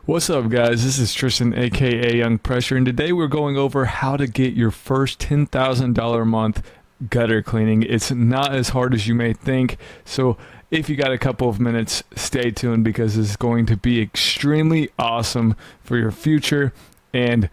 What's up, guys? This is Tristan, aka Young Pressure, and today we're going over how to get your first $10,000 a month gutter cleaning. It's not as hard as you may think, so if you got a couple of minutes, stay tuned because it's going to be extremely awesome for your future. And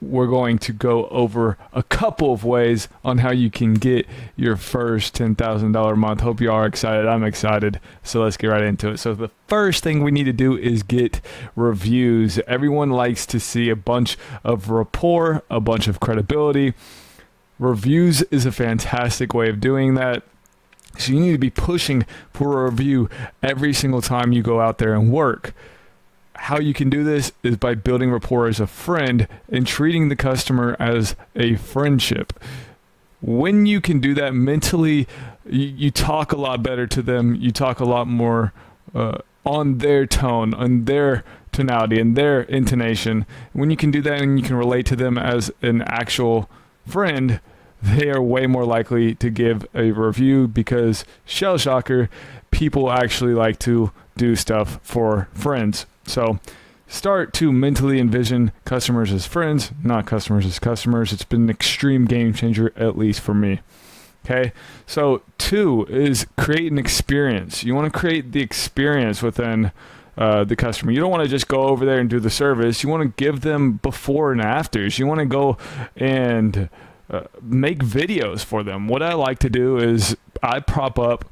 we're going to go over a couple of ways on how you can get your first $10,000 a month. Hope you are excited. I'm excited. So let's get right into it. So the first thing we need to do is get reviews. Everyone likes to see a bunch of rapport, a bunch of credibility. Reviews is a fantastic way of doing that. So you need to be pushing for a review every single time you go out there and work. How you can do this is by building rapport as a friend and treating the customer as a friendship. When you can do that mentally, you talk a lot better to them. You talk a lot more on their tone, on their tonality, and their intonation. When you can do that and you can relate to them as an actual friend, they are way more likely to give a review because, shell shocker, people actually like to do stuff for friends. So start to mentally envision customers as friends, not customers as customers. It's been an extreme game changer, at least for me. Okay. So 2 is create an experience. You want to create the experience within the customer. You don't want to just go over there and do the service. You want to give them before and afters. You want to go and make videos for them. What I like to do is I prop up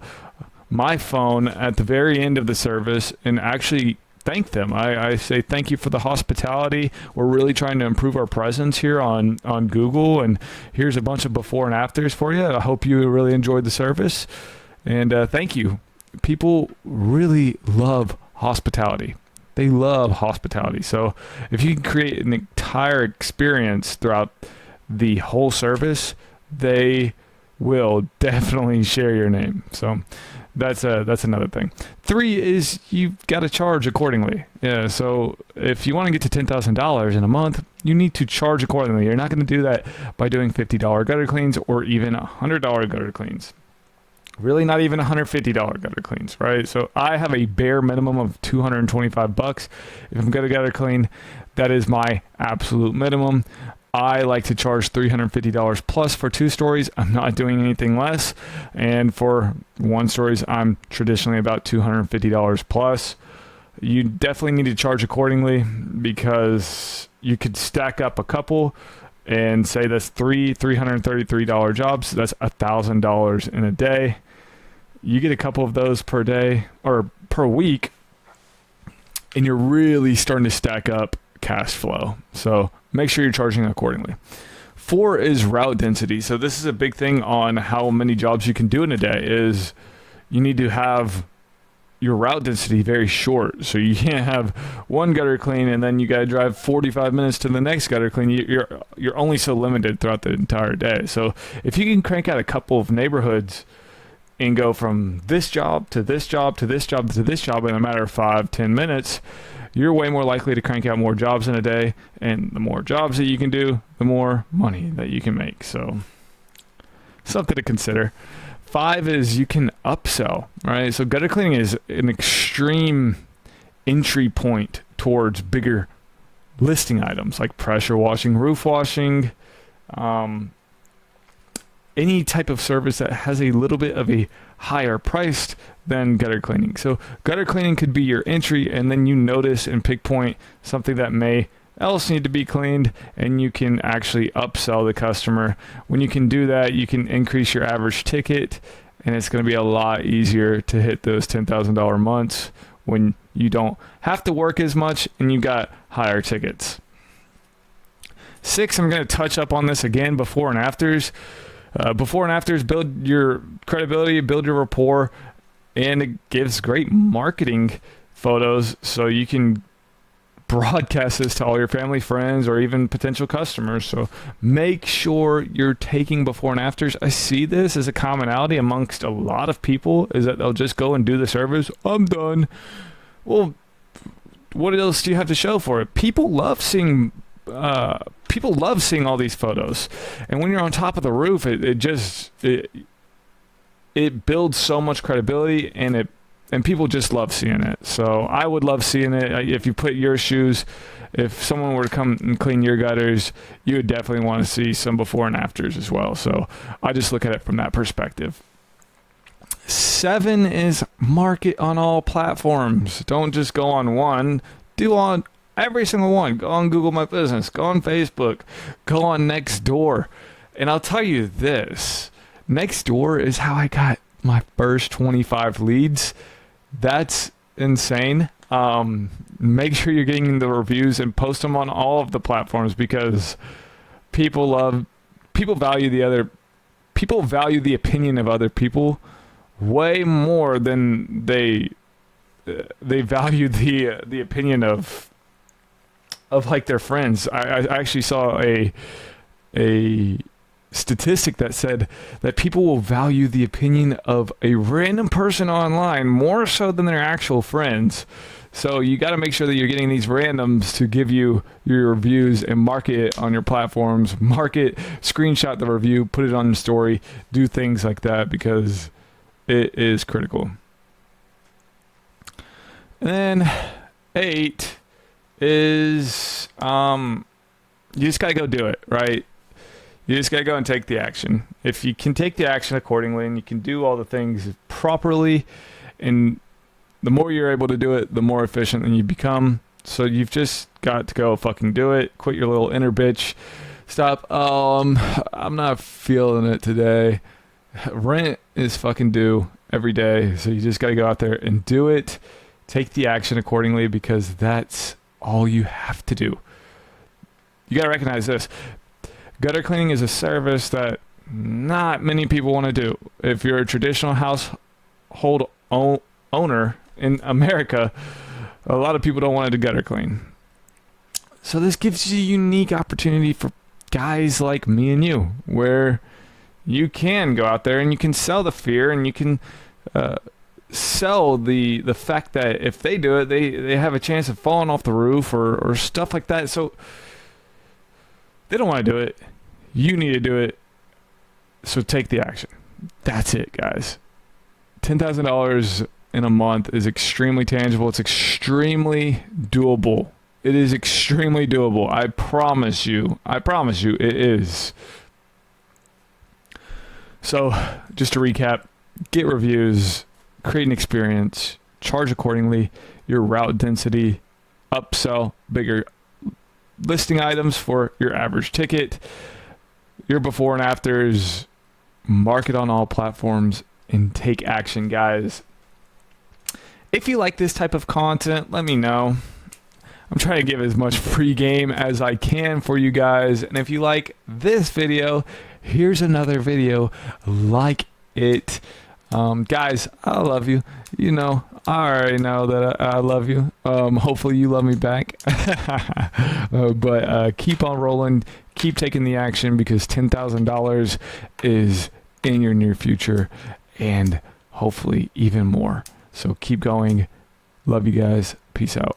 my phone at the very end of the service and actually thank them. I say thank you for the hospitality. We're really trying to improve our presence here on Google, and here's a bunch of before and afters for you. I hope you really enjoyed the service, and thank you. People really love hospitality. They love hospitality. So if you can create an entire experience throughout the whole service, they will definitely share your name. So that's another thing. 3 is you've got to charge accordingly. Yeah. So if you want to get to $10,000 in a month, you need to charge accordingly. You're not going to do that by doing $50 gutter cleans or even $100 gutter cleans. Really, not even $150 gutter cleans, right? So I have a bare minimum of $225. If I'm going to gutter clean, that is my absolute minimum. I like to charge $350 plus for 2 stories. I'm not doing anything less. And for 1 stories, I'm traditionally about $250 plus. You definitely need to charge accordingly because you could stack up a couple and say that's three $333 jobs. That's $1,000 in a day. You get a couple of those per day or per week, and you're really starting to stack up cash flow. So make sure you're charging accordingly. 4 is route density. So this is a big thing on how many jobs you can do in a day is you need to have your route density very short. So you can't have 1 gutter clean and then you got to drive 45 minutes to the next gutter clean. You're only so limited throughout the entire day. So if you can crank out a couple of neighborhoods and go from this job to this job to this job to this job in a matter of 5-10 minutes, you're way more likely to crank out more jobs in a day, and the more jobs that you can do, the more money that you can make. So something to consider. 5 is you can upsell, right? So gutter cleaning is an extreme entry point towards bigger listing items like pressure washing, roof washing, any type of service that has a little bit of a higher price than gutter cleaning. So gutter cleaning could be your entry, and then you notice and pinpoint something that may else need to be cleaned, and you can actually upsell the customer. When you can do that, you can increase your average ticket, and it's going to be a lot easier to hit those $10,000 months when you don't have to work as much and you got higher tickets. 6, I'm going to touch up on this again, before and afters. Before and afters build your credibility, build your rapport, and it gives great marketing photos so you can broadcast this to all your family, friends, or even potential customers. So make sure you're taking before and afters. I see this as a commonality amongst a lot of people is that they'll just go and do the service. I'm done. Well, what else do you have to show for it? People love seeing all these photos, and when you're on top of the roof, it builds so much credibility, and it And people just love seeing it. So I would love seeing it. If you put your shoes, if someone were to come and clean your gutters, you would definitely want to see some before and afters as well. So I just look at it from that perspective. 7 is market on all platforms. Don't just go on one. Do on every single one. Go on Google My Business. Go on Facebook. Go on Nextdoor. And I'll tell you this. Nextdoor is how I got my first 25 leads. That's insane. Make sure you're getting the reviews and post them on all of the platforms, because people value the opinion of other people way more than they value the opinion of like their friends. I actually saw a statistic that said that people will value the opinion of a random person online more so than their actual friends. So you got to make sure that you're getting these randoms to give you your reviews and market it on your platforms. Screenshot the review, put it on the story, do things like that, because it is critical. And then 8 is you just got to go do it, right? You just got to go and take the action. If you can take the action accordingly and you can do all the things properly, and the more you're able to do it, the more efficient you become. So you've just got to go fucking do it. Quit your little inner bitch. Stop. I'm not feeling it today. Rent is fucking due every day. So you just got to go out there and do it. Take the action accordingly, because that's all you have to do. You got to recognize this. Gutter cleaning is a service that not many people want to do. If you're a traditional household owner in America, a lot of people don't want to gutter clean. So this gives you a unique opportunity for guys like me and you, where you can go out there and you can sell the fear, and you can sell the fact that if they do it, they have a chance of falling off the roof or stuff like that. So they don't want to do it. You need to do it. So take the action. That's it, guys. $10,000 in a month is extremely tangible. It's extremely doable. It is extremely doable. I promise you. It is. So just to recap, get reviews, create an experience, charge accordingly, your route density, upsell bigger listing items for your average ticket, your before and afters, market on all platforms, and take action, guys. If you like this type of content, let me know. I'm trying to give as much free game as I can for you guys. And if you like this video, here's another video like it. Guys, I love you. You know, I already know that I love you. Hopefully you love me back. But keep on rolling. Keep taking the action, because $10,000 is in your near future, and hopefully even more. So keep going. Love you guys. Peace out.